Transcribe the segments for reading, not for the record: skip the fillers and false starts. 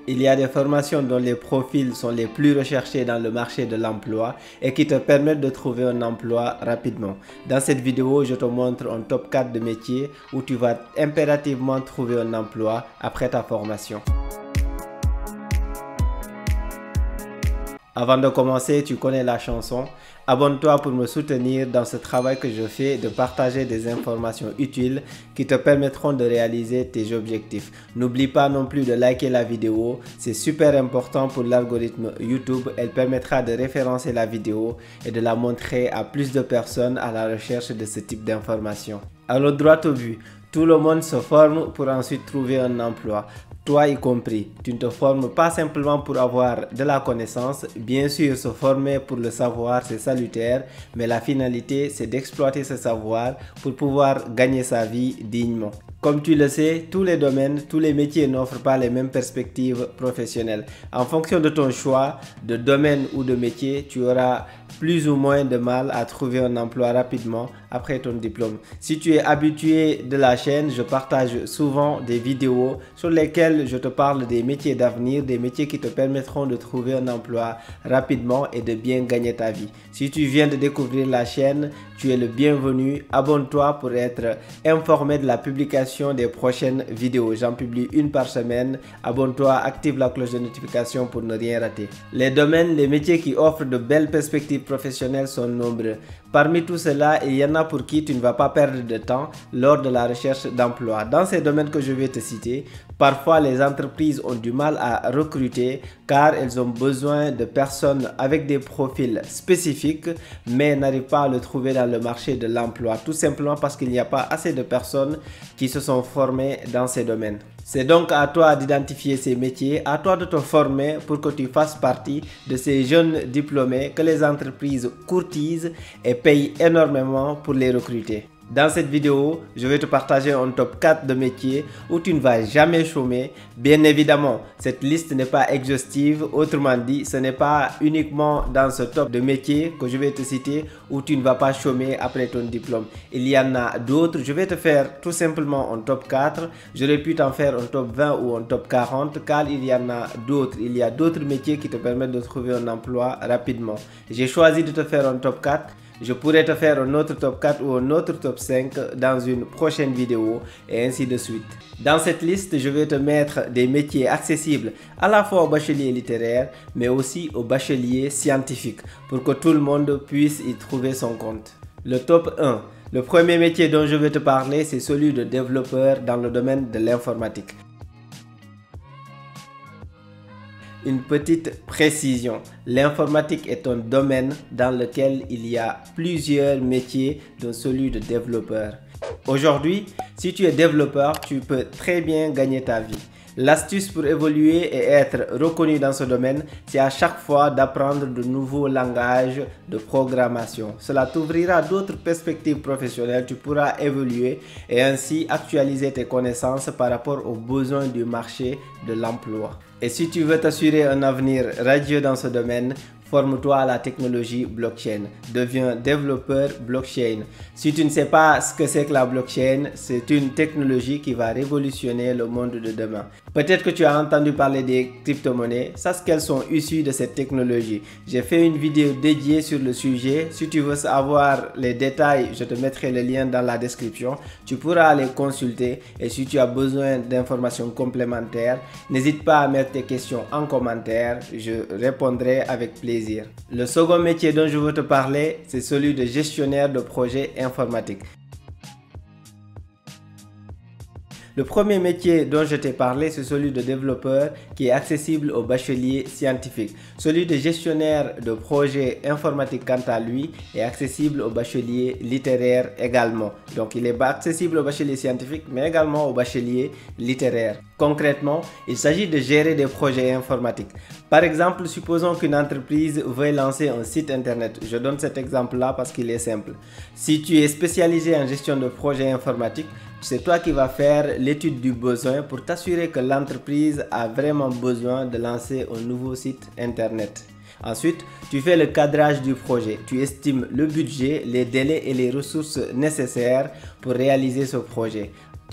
Il y a des formations dont les profils sont les plus recherchés dans le marché de l'emploi et qui te permettent de trouver un emploi rapidement. Dans cette vidéo, je te montre un top 4 de métiers où tu vas impérativement trouver un emploi après ta formation. Avant de commencer, tu connais la chanson. Abonne-toi pour me soutenir dans ce travail que je fais de partager des informations utiles qui te permettront de réaliser tes objectifs. N'oublie pas non plus de liker la vidéo, c'est super important pour l'algorithme YouTube. Elle permettra de référencer la vidéo et de la montrer à plus de personnes à la recherche de ce type d'informations. Alors droit au but, tout le monde se forme pour ensuite trouver un emploi. Toi y compris, tu ne te formes pas simplement pour avoir de la connaissance. Bien sûr, se former pour le savoir, c'est salutaire, mais la finalité, c'est d'exploiter ce savoir pour pouvoir gagner sa vie dignement. Comme tu le sais, tous les domaines, tous les métiers n'offrent pas les mêmes perspectives professionnelles. En fonction de ton choix de domaine ou de métier, tu auras plus ou moins de mal à trouver un emploi rapidement après ton diplôme. Si tu es habitué de la chaîne, je partage souvent des vidéos sur lesquelles je te parle des métiers d'avenir, des métiers qui te permettront de trouver un emploi rapidement et de bien gagner ta vie. Si tu viens de découvrir la chaîne, tu es le bienvenu. Abonne-toi pour être informé de la publication des prochaines vidéos. J'en publie une par semaine. Abonne-toi, active la cloche de notification pour ne rien rater. Les domaines, les métiers qui offrent de belles perspectives professionnelles sont nombreux. Parmi tout cela, il y en a pour qui tu ne vas pas perdre de temps lors de la recherche d'emploi. Dans ces domaines que je vais te citer, parfois les entreprises ont du mal à recruter car elles ont besoin de personnes avec des profils spécifiques mais n'arrivent pas à le trouver dans le marché de l'emploi, tout simplement parce qu'il n'y a pas assez de personnes qui se sont formées dans ces domaines. C'est donc à toi d'identifier ces métiers, à toi de te former pour que tu fasses partie de ces jeunes diplômés que les entreprises courtisent et payent énormément pour les recruter. Dans cette vidéo, je vais te partager un top 4 de métiers où tu ne vas jamais chômer. Bien évidemment, cette liste n'est pas exhaustive. Autrement dit, ce n'est pas uniquement dans ce top de métiers que je vais te citer où tu ne vas pas chômer après ton diplôme. Il y en a d'autres. Je vais te faire tout simplement un top 4. J'aurais pu t'en faire un top 20 ou un top 40 car il y en a d'autres. Il y a d'autres métiers qui te permettent de trouver un emploi rapidement. J'ai choisi de te faire un top 4. Je pourrais te faire un autre top 4 ou un autre top 5 dans une prochaine vidéo et ainsi de suite. Dans cette liste, je vais te mettre des métiers accessibles à la fois aux bacheliers littéraires mais aussi aux bacheliers scientifiques pour que tout le monde puisse y trouver son compte. Le top 1. Le premier métier dont je vais te parler, c'est celui de développeur dans le domaine de l'informatique. Une petite précision, l'informatique est un domaine dans lequel il y a plusieurs métiers dont celui de développeur. Aujourd'hui, si tu es développeur, tu peux très bien gagner ta vie. L'astuce pour évoluer et être reconnu dans ce domaine, c'est à chaque fois d'apprendre de nouveaux langages de programmation. Cela t'ouvrira d'autres perspectives professionnelles, tu pourras évoluer et ainsi actualiser tes connaissances par rapport aux besoins du marché de l'emploi. Et si tu veux t'assurer un avenir radieux dans ce domaine, forme-toi à la technologie blockchain. Deviens développeur blockchain. Si tu ne sais pas ce que c'est que la blockchain, c'est une technologie qui va révolutionner le monde de demain. Peut-être que tu as entendu parler des crypto-monnaies. Sache qu'elles sont issues de cette technologie. J'ai fait une vidéo dédiée sur le sujet. Si tu veux savoir les détails, je te mettrai le lien dans la description. Tu pourras aller consulter et si tu as besoin d'informations complémentaires, n'hésite pas à mettre tes questions en commentaire. Je répondrai avec plaisir. Le second métier dont je veux te parler, c'est celui de gestionnaire de projets informatiques. Le premier métier dont je t'ai parlé, c'est celui de développeur qui est accessible aux bacheliers scientifiques. Celui de gestionnaire de projet informatique, quant à lui, est accessible aux bacheliers littéraires également. Donc, il est accessible aux bacheliers scientifiques, mais également aux bacheliers littéraires. Concrètement, il s'agit de gérer des projets informatiques. Par exemple, supposons qu'une entreprise veuille lancer un site internet. Je donne cet exemple-là parce qu'il est simple. Si tu es spécialisé en gestion de projets informatiques, c'est toi qui vas faire l'étude du besoin pour t'assurer que l'entreprise a vraiment besoin de lancer un nouveau site internet. Ensuite, tu fais le cadrage du projet. Tu estimes le budget, les délais et les ressources nécessaires pour réaliser ce projet.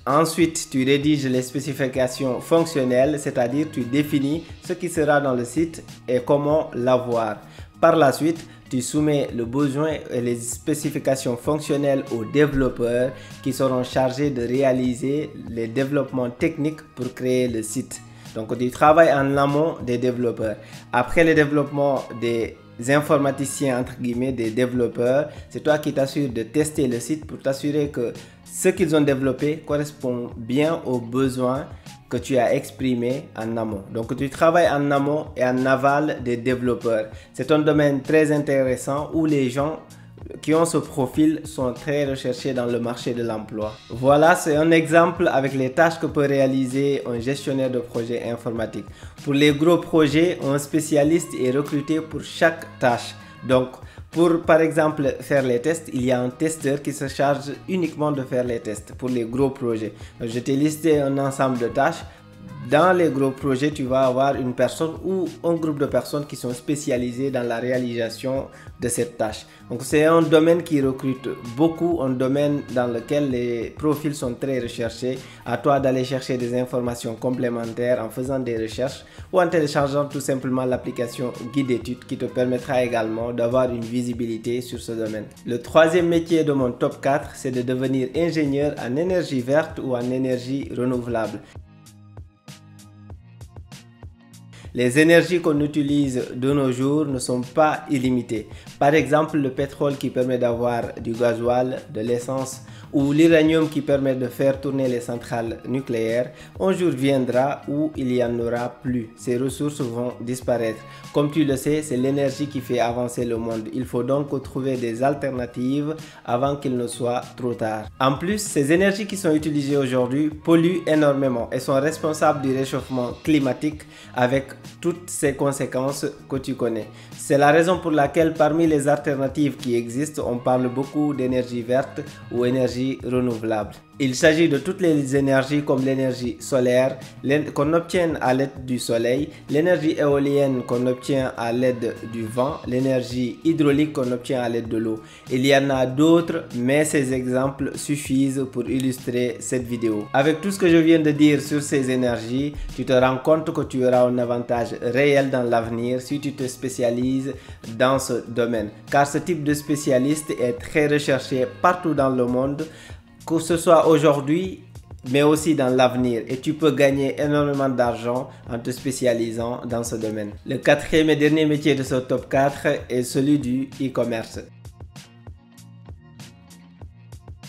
Ensuite, tu rédiges les spécifications fonctionnelles, c'est-à-dire tu définis ce qui sera dans le site et comment l'avoir. Par la suite, tu soumets le besoin et les spécifications fonctionnelles aux développeurs qui seront chargés de réaliser les développements techniques pour créer le site. Donc, tu travailles en amont des développeurs. Après le développement des informaticiens, entre guillemets, des développeurs, c'est toi qui t'assures de tester le site pour t'assurer que ce qu'ils ont développé correspond bien aux besoins que tu as exprimés en amont. Donc, tu travailles en amont et en aval des développeurs. C'est un domaine très intéressant où les gens qui ont ce profil sont très recherchés dans le marché de l'emploi. Voilà, c'est un exemple avec les tâches que peut réaliser un gestionnaire de projet informatique. Pour les gros projets, un spécialiste est recruté pour chaque tâche. Donc, pour par exemple faire les tests, il y a un testeur qui se charge uniquement de faire les tests pour les gros projets. Donc, je t'ai listé un ensemble de tâches. Dans les gros projets, tu vas avoir une personne ou un groupe de personnes qui sont spécialisées dans la réalisation de cette tâche. Donc, c'est un domaine qui recrute beaucoup, un domaine dans lequel les profils sont très recherchés. À toi d'aller chercher des informations complémentaires en faisant des recherches ou en téléchargeant tout simplement l'application Guide d'études qui te permettra également d'avoir une visibilité sur ce domaine. Le troisième métier de mon top 4, c'est de devenir ingénieur en énergie verte ou en énergie renouvelable. Les énergies qu'on utilise de nos jours ne sont pas illimitées. Par exemple, le pétrole qui permet d'avoir du gasoil, de l'essence ou l'uranium qui permet de faire tourner les centrales nucléaires, un jour viendra où il n'y en aura plus. Ces ressources vont disparaître. Comme tu le sais, c'est l'énergie qui fait avancer le monde. Il faut donc trouver des alternatives avant qu'il ne soit trop tard. En plus, ces énergies qui sont utilisées aujourd'hui polluent énormément et sont responsables du réchauffement climatique avec toutes ces conséquences que tu connais. C'est la raison pour laquelle parmi les alternatives qui existent, on parle beaucoup d'énergie verte ou énergie renouvelable. Il s'agit de toutes les énergies comme l'énergie solaire qu'on obtient à l'aide du soleil, l'énergie éolienne qu'on obtient à l'aide du vent, l'énergie hydraulique qu'on obtient à l'aide de l'eau. Il y en a d'autres, mais ces exemples suffisent pour illustrer cette vidéo. Avec tout ce que je viens de dire sur ces énergies, tu te rends compte que tu auras un avantage réel dans l'avenir si tu te spécialises dans ce domaine. Car ce type de spécialiste est très recherché partout dans le monde, que ce soit aujourd'hui mais aussi dans l'avenir, et tu peux gagner énormément d'argent en te spécialisant dans ce domaine. Le quatrième et dernier métier de ce top 4 est celui du e-commerce.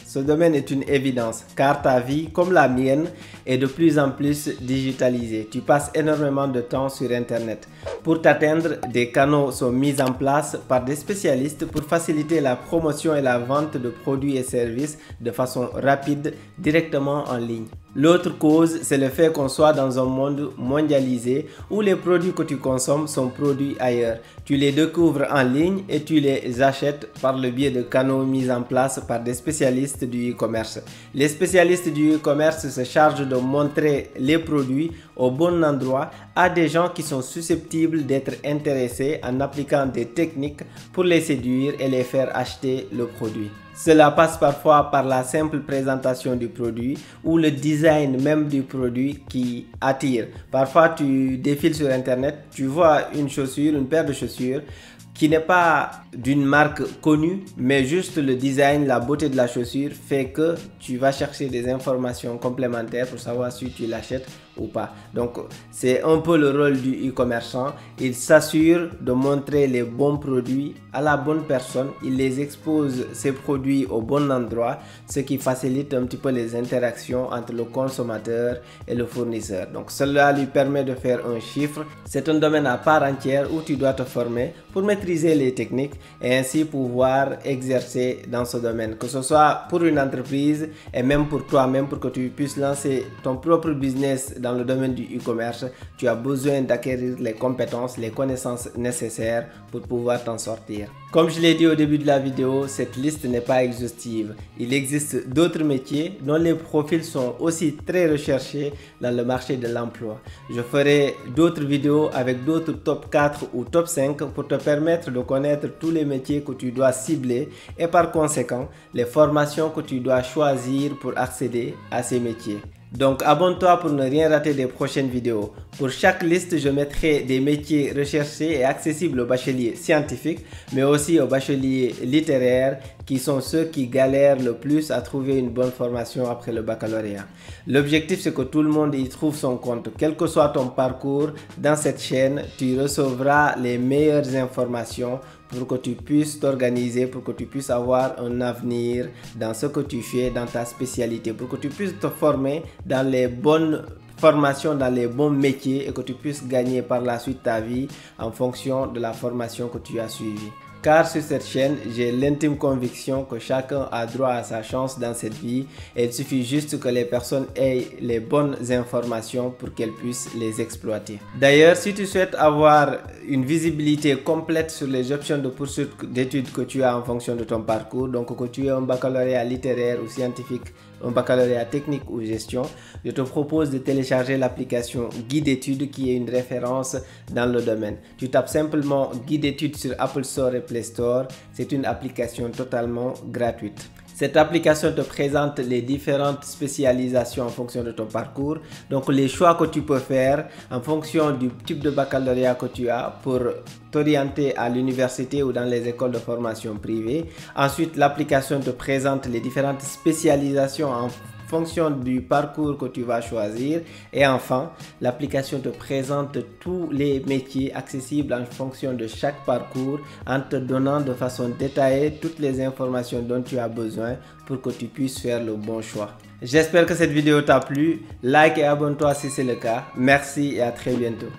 Ce domaine est une évidence car ta vie, comme la mienne, est de plus en plus digitalisée. Tu passes énormément de temps sur Internet. Pour t'atteindre, des canaux sont mis en place par des spécialistes pour faciliter la promotion et la vente de produits et services de façon rapide directement en ligne. L'autre cause, c'est le fait qu'on soit dans un monde mondialisé où les produits que tu consommes sont produits ailleurs. Tu les découvres en ligne et tu les achètes par le biais de canaux mis en place par des spécialistes du e-commerce. Les spécialistes du e-commerce se chargent de montrer les produits au bon endroit à des gens qui sont susceptibles d'être intéressés en appliquant des techniques pour les séduire et les faire acheter le produit. Cela passe parfois par la simple présentation du produit ou le design même du produit qui attire. Parfois, tu défiles sur Internet, tu vois une chaussure, une paire de chaussures qui n'est pas d'une marque connue, mais juste le design, la beauté de la chaussure fait que tu vas chercher des informations complémentaires pour savoir si tu l'achètes ou pas. Donc, c'est un peu le rôle du e-commerçant. Il s'assure de montrer les bons produits à la bonne personne. Il les expose, ces produits, au bon endroit, ce qui facilite un petit peu les interactions entre le consommateur et le fournisseur. Donc, cela lui permet de faire un chiffre. C'est un domaine à part entière où tu dois te former pour maîtriser les techniques et ainsi pouvoir exercer dans ce domaine, que ce soit pour une entreprise et même pour toi-même, pour que tu puisses lancer ton propre business dans le domaine du e-commerce, tu as besoin d'acquérir les compétences, les connaissances nécessaires pour pouvoir t'en sortir. Comme je l'ai dit au début de la vidéo, cette liste n'est pas exhaustive. Il existe d'autres métiers dont les profils sont aussi très recherchés dans le marché de l'emploi. Je ferai d'autres vidéos avec d'autres top 4 ou top 5 pour te permettre de connaître tous les métiers que tu dois cibler et par conséquent les formations que tu dois choisir pour accéder à ces métiers. Donc abonne-toi pour ne rien rater des prochaines vidéos. Pour chaque liste, je mettrai des métiers recherchés et accessibles aux bacheliers scientifiques, mais aussi aux bacheliers littéraires qui sont ceux qui galèrent le plus à trouver une bonne formation après le baccalauréat. L'objectif, c'est que tout le monde y trouve son compte. Quel que soit ton parcours, dans cette chaîne, tu recevras les meilleures informations pour que tu puisses t'organiser, pour que tu puisses avoir un avenir dans ce que tu fais, dans ta spécialité, pour que tu puisses te former dans les bonnes formations, dans les bons métiers et que tu puisses gagner par la suite ta vie en fonction de la formation que tu as suivie. Car sur cette chaîne, j'ai l'intime conviction que chacun a droit à sa chance dans cette vie et il suffit juste que les personnes aient les bonnes informations pour qu'elles puissent les exploiter. D'ailleurs, si tu souhaites avoir une visibilité complète sur les options de poursuite d'études que tu as en fonction de ton parcours, donc que tu aies un baccalauréat littéraire ou scientifique, un baccalauréat technique ou gestion, je te propose de télécharger l'application Guide d'études qui est une référence dans le domaine. Tu tapes simplement Guide d'études sur Apple Store et Play Store. C'est une application totalement gratuite. Cette application te présente les différentes spécialisations en fonction de ton parcours, donc les choix que tu peux faire en fonction du type de baccalauréat que tu as pour t'orienter à l'université ou dans les écoles de formation privée. Ensuite, l'application te présente les différentes spécialisations en fonction du parcours que tu vas choisir. Et enfin, l'application te présente tous les métiers accessibles en fonction de chaque parcours en te donnant de façon détaillée toutes les informations dont tu as besoin pour que tu puisses faire le bon choix. J'espère que cette vidéo t'a plu. Like et abonne-toi si c'est le cas. Merci et à très bientôt.